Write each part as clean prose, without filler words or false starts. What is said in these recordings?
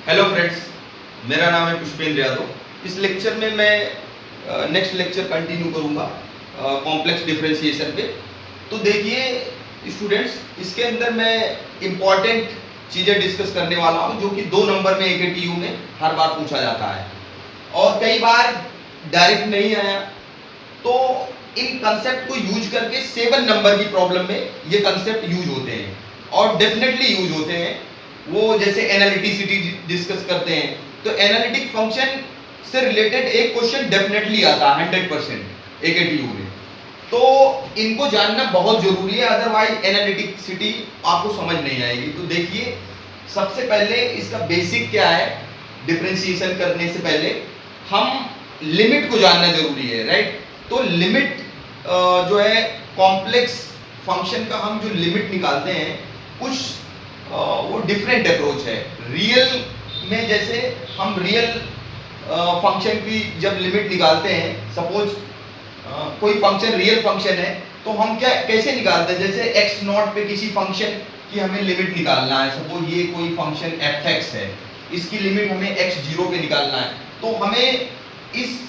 Hello friends, मेरा नाम है पुष्पेंद्र यादव। इस लेक्चर में मैं नेक्स्ट लेक्चर कंटिन्यू करूंगा कॉम्प्लेक्स डिफरेंशिएशन पे। तो देखिए स्टूडेंट्स, इसके अंदर मैं इम्पॉर्टेंट चीज़ें डिस्कस करने वाला हूं जो कि 2 नंबर में AKTU में हर बार पूछा जाता है और कई बार डायरेक्ट नहीं आया। तो इन कंसेप्ट को यूज करके 7 नंबर की प्रॉब्लम में ये कंसेप्ट यूज होते हैं और डेफिनेटली यूज होते हैं। वो जैसे एनालिटिसिटी डिस्कस करते हैं तो एनालिटिक फंक्शन से रिलेटेड एक क्वेश्चन डेफिनेटली आता है 100% AKTU में। तो इनको जानना बहुत जरूरी है, अदरवाइज एनालिटिसिटी आपको समझ नहीं आएगी। तो देखिए सबसे पहले इसका बेसिक क्या है। डिफरेंशिएशन करने से पहले हम लिमिट को जानना जरूरी है, राइट। तो लिमिट जो है कॉम्प्लेक्स फंक्शन का हम जो लिमिट निकालते हैं कुछ वो डिफरेंट अप्रोच है। रियल में जैसे हम रियल फंक्शन की जब लिमिट निकालते हैं, सपोज कोई फंक्शन रियल फंक्शन है तो हम क्या कैसे निकालते हैं, जैसे x नॉट पे किसी फंक्शन की हमें लिमिट निकालना है। सपोज ये कोई फंक्शन fx है, इसकी लिमिट हमें x0 पे निकालना है। तो हमें इस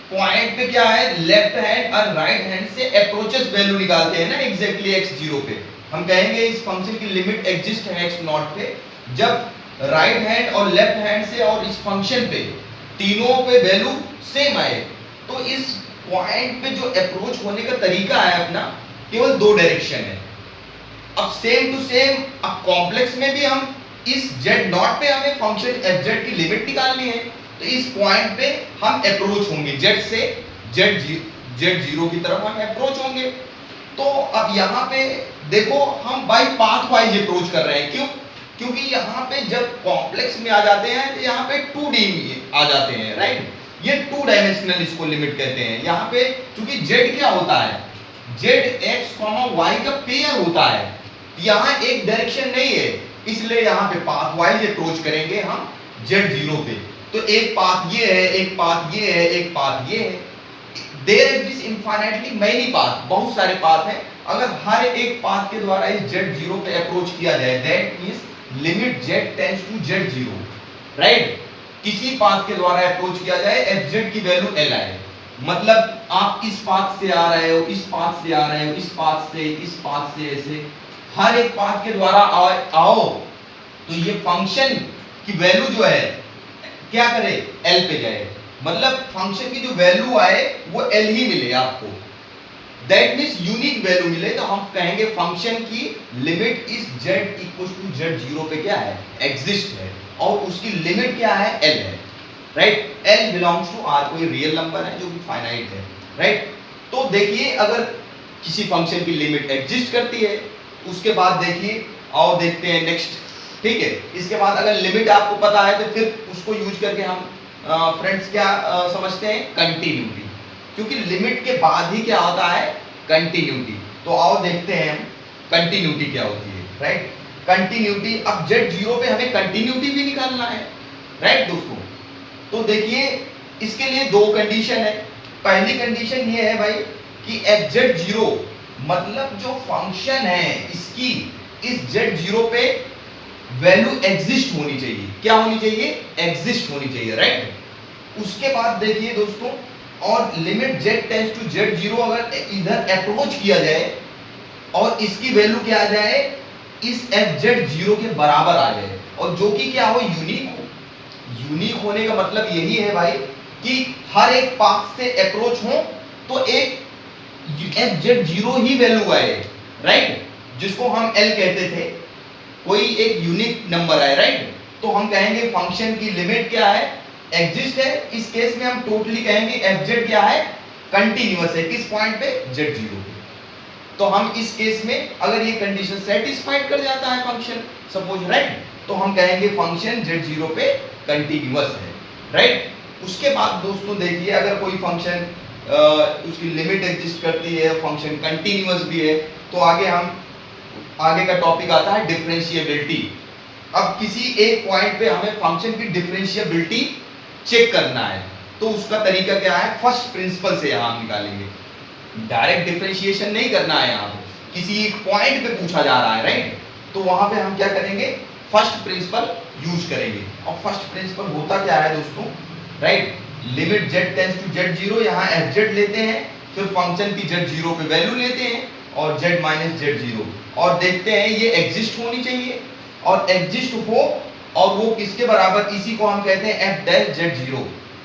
पॉइंट पे क्या है, लेफ्ट हैंड और राइट हैंड से अप्रोचेस वैल्यू निकालते हैं ना एग्जैक्टली x0 पे। हम कहेंगे इस फंक्शन की लिमिट एग्जिस्ट है x नॉट पे जब राइट हैंड और लेफ्ट हैंड से और इस फंक्शन पे तीनों पे वैल्यू सेम आए। तो इस पॉइंट पे जो अप्रोच होने का तरीका है अपना, केवल 2 डायरेक्शन है। अब सेम टू सेम अब कॉम्प्लेक्स में भी हम इस z नॉट पे हमें फंक्शन fz की लिमिट निकालनी है तो इस पॉइंट पे हम अप्रोच होंगे, z से z0 की तरफ हम अप्रोच होंगे। तो अब यहाँ पे देखो हम बाय पाथ वाइज अप्रोच कर रहे हैं। क्यों? क्योंकि यहाँ पे जब कॉम्प्लेक्स में आ जाते हैं तो यहाँ पे 2D आ जाते हैं, राइट। ये 2 डायमेंशनल इसको लिमिट कहते हैं। यहाँ पे क्योंकि z क्या होता है, z x, y का पेयर होता है, यहाँ एक डायरेक्शन नहीं है, इसलिए यहाँ पे पाथ वाइज अप्रोच करेंगे हम z0 पे। तो एक पाथ ये है, एक पाथ ये है, एक पाथ ये है। There exist infinitely many path, बहुत सारे पाथ हैं। अगर हर एक पाथ के द्वारा इस z0 पे अप्रोच किया जाए, that means limit z tends to z0, right. किसी पाथ के द्वारा अप्रोच किया जाए fz की वैल्यू l आए, मतलब आप इस पाथ से आ रहे हो, इस पाथ से आ रहे हो, इस पाथ से, इस पाथ से, ऐसे हर एक पाथ के द्वारा आओ तो ये फंक्शन की वैल्यू जो है क्या करे, l पे जाए। मतलब फंक्शन की जो वैल्यू आए वो l ही मिले आपको, दैट मींस यूनिक वैल्यू मिले। तो हम कहेंगे फंक्शन की लिमिट इस z इक्वल टू z0 पे क्या है, एग्जिस्ट है और उसकी लिमिट क्या है, l है, right. l belongs to r, कोई रियल नंबर है जो कि फाइनाइट है, राइट। तो देखिए अगर किसी फंक्शन की लिमिट एग्जिस्ट करती है, उसके बाद देखिए और देखते हैं नेक्स्ट, ठीक है। इसके बाद अगर लिमिट आपको पता है तो फिर उसको यूज करके हम फ्रेंड्स क्या समझते हैं, कंटिन्यूटी। क्योंकि लिमिट के बाद ही क्या होता है, कंटिन्यूटी। तो आओ देखते हैं हम कंटिन्यूटी क्या होती है, राइट। कंटिन्यूटी, अब z0 पे हमें कंटिन्यूटी भी निकालना है, राइट दोस्तों। तो देखिए इसके लिए 2 कंडीशन है। पहली कंडीशन ये है भाई कि fz0 मतलब जो फंक्शन है इसकी इस z0 पे वैल्यू एग्जिस्ट होनी चाहिए। क्या होनी चाहिए, एग्जिस्ट होनी चाहिए, राइट। उसके बाद देखिए दोस्तों, और limit z tends to z0 अगर इधर अप्रोच किया जाए और इसकी वैल्यू क्या आ जाए, इस fz0 के बराबर आ जाए और जो कि क्या हो, यूनिक हो। यूनिक होने का मतलब यही है भाई कि हर एक पाथ से अप्रोच हो तो एक fz0 ही वैल्यू आए, राइट, जिसको हम l कहते थे, कोई एक यूनिक नंबर है, राइट। तो हम कहेंगे फंक्शन की लिमिट क्या है, एग्जिस्ट है। इस केस में हम टोटली कहेंगे fz क्या है, कंटीन्यूअस है, किस पॉइंट पे, z0 पे। तो हम इस केस में अगर ये कंडीशन सेटिस्फाइड कर जाता है फंक्शन, सपोज, राइट, तो हम कहेंगे फंक्शन z0 पे कंटीन्यूअस है, राइट। उसके बाद दोस्तों देखिए अगर कोई फंक्शन उसकी लिमिट एग्जिस्ट करती है, फंक्शन कंटीन्यूअस भी है, तो आगे का टॉपिक आता है डिफरेंशिएबिलिटी। अब किसी एक पॉइंट पे हमें फंक्शन की डिफरेंशिएबिलिटी चेक करना है तो उसका तरीका क्या है, फर्स्ट प्रिंसिपल से यहां हम निकालेंगे। डायरेक्ट डिफरेंशिएशन नहीं करना है, यहां पे किसी एक पॉइंट पे पूछा जा रहा है, राइट। तो वहां पे हम क्या करेंगे, फर्स्ट प्रिंसिपल यूज करेंगे। और फर्स्ट प्रिंसिपल होता क्या है दोस्तों, right, limit z tends to z0, यहाँ fz लेते हैं, फिर फंक्शन की z0 पे वैल्यू लेते हैं और z माइनस z0 और देखते हैं ये एग्जिस्ट होनी चाहिए, और एग्जिस्ट हो और वो किसके बराबर, इसी को हम कहते हैं f डैश z0।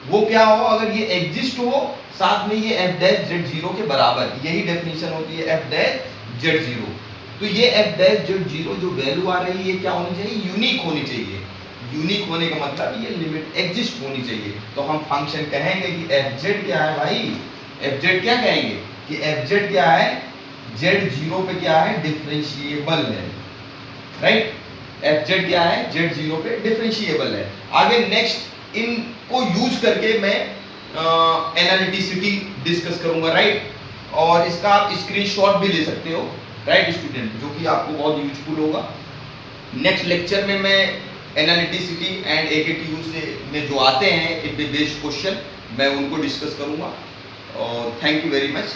वो क्या हो, अगर ये एग्जिस्ट हो साथ में ये f डैश z0 के बराबर, यही डेफिनेशन होती है f डैश z0। तो ये f डैश z0 जो वैल्यू आ रही है ये क्या होनी चाहिए, यूनिक होनी चाहिए। यूनिक होने का मतलब ये लिमिट एग्जिस्ट होनी चाहिए। तो हम फंक्शन कहेंगे कि fz क्या है भाई, fz क्या कहेंगे कि fz क्या है, z0 पे क्या है, डिफरेंशिएबल है, राइट। fz क्या है, z0 पे डिफरेंशिएबल है। आगे नेक्स्ट इनको यूज करके मैं एनालिटिसिटी डिस्कस करूंगा, राइट। और इसका आप स्क्रीनशॉट भी ले सकते हो, राइट स्टूडेंट, जो कि आपको बहुत यूजफुल होगा। नेक्स्ट लेक्चर में मैं एनालिटिसिटी एंड AKTU से में जो आते हैं इट बेस्ड क्वेश्चन, मैं उनको डिस्कस करूंगा। और थैंक यू वेरी मच।